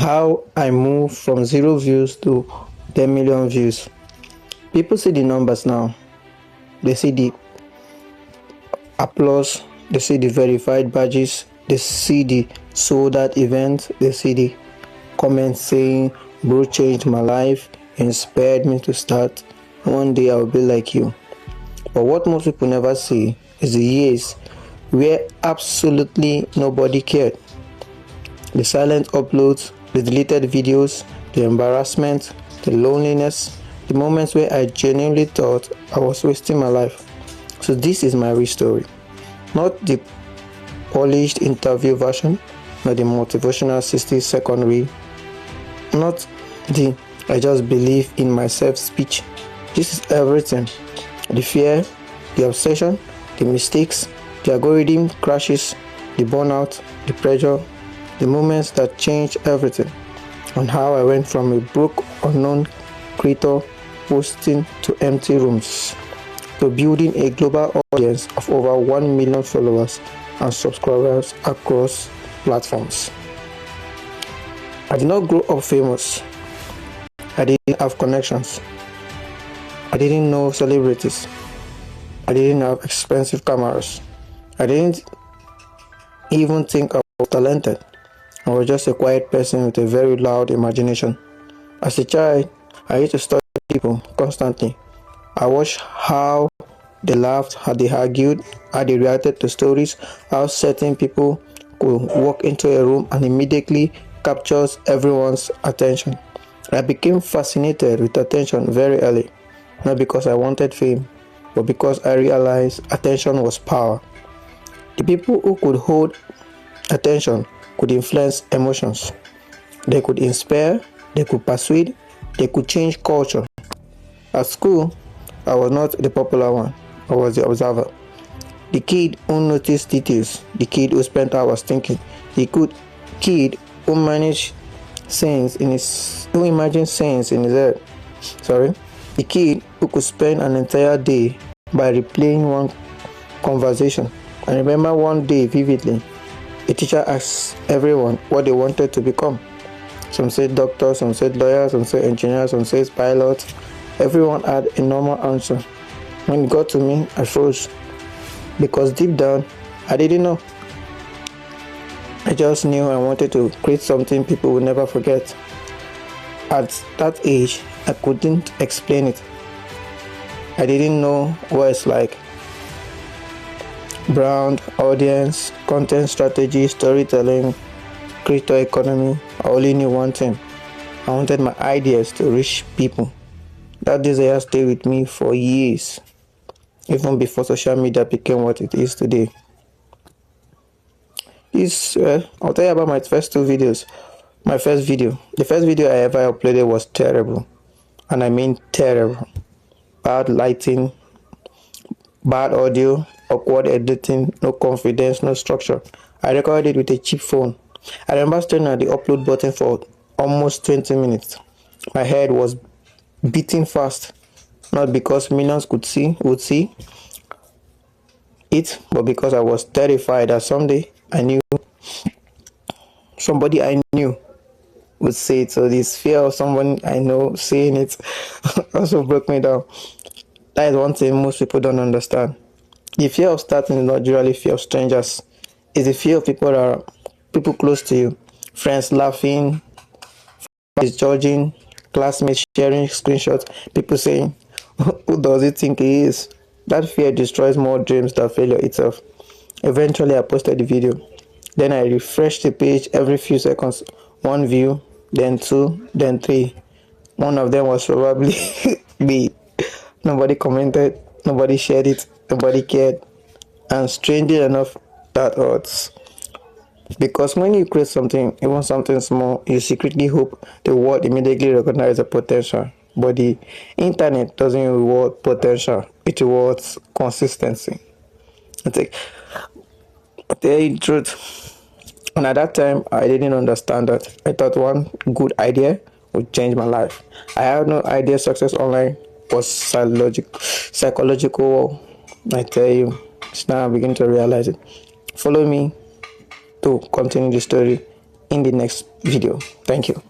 how I moved from 0 views to 10 million views. People see the numbers now. They see the applause, they see the verified badges, they see the sold out events, they see the comments saying, "Bro changed my life, inspired me to start. One day I'll be like you." But what most people never see is the years where absolutely nobody cared. The silent uploads, the deleted videos, the embarrassment, the loneliness, the moments where I genuinely thought I was wasting my life. So this is my real story. Not the polished interview version, not the motivational 60-second reel, not the "I just believe in myself" speech. This is everything. The fear, the obsession, the mistakes, the algorithm crashes, the burnout, the pressure, the moments that changed everything, on how I went from a broke, unknown creator posting to empty rooms, to building a global audience of over 1 million followers and subscribers across platforms. I did not grow up famous. I didn't have connections. I didn't know celebrities. I didn't have expensive cameras. I didn't even think I was talented. I was just a quiet person with a very loud imagination. As a child, I used to study people constantly. I watched how they laughed, how they argued, how they reacted to stories, how certain people could walk into a room and immediately captures everyone's attention. I became fascinated with attention very early, not because I wanted fame, but because I realized attention was power. The people who could hold attention could influence emotions. They could inspire, they could persuade, they could change culture. At school, I was not the popular one. I was the observer. The kid who noticed details, the kid who spent hours thinking, the good kid who managed who imagined scenes in his head. The kid who could spend an entire day by replaying one conversation. I remember one day vividly, a teacher asked everyone what they wanted to become. Some said doctors, some said lawyers, some said engineers, some said pilots. Everyone had a normal answer. When it got to me, I froze. Because deep down, I didn't know. I just knew I wanted to create something people would never forget. At that age, I couldn't explain it. I didn't know what it's like. Brand, audience, content strategy, storytelling, creator economy. I only knew one thing. I wanted my ideas to reach people. That desire stayed with me for years, even before social media became what it is today. I'll tell you about my first two videos. My first video. The first video I ever uploaded was terrible. And I mean terrible. Bad lighting, bad audio, awkward editing, no confidence, no structure. I recorded it with a cheap phone. I remember staring at the upload button for almost 20 minutes. My head was beating fast, not because millions would see it, but because I was terrified that someday somebody I knew would say it. So this fear of someone I know saying it also broke me down. That is one thing most people don't understand. The fear of starting is not generally fear of strangers. It's the fear of people close to you. Friends laughing, friends judging, classmates sharing screenshots, people saying, "Who does he think he is?" That fear destroys more dreams than failure itself. Eventually, I posted the video. Then I refreshed the page every few seconds. One view, then two, then three. One of them was probably me. Nobody commented, nobody shared it, nobody cared. And strangely enough, that hurts. Because when you create something, even something small, you secretly hope the world immediately recognizes the potential. But the internet doesn't reward potential, it rewards consistency. I tell you the truth. And at that time, I didn't understand that. I thought one good idea would change my life. I had no idea success online was psychological. I tell you, it's now I begin to realize it. Follow me to continue the story. in the next video. Thank you.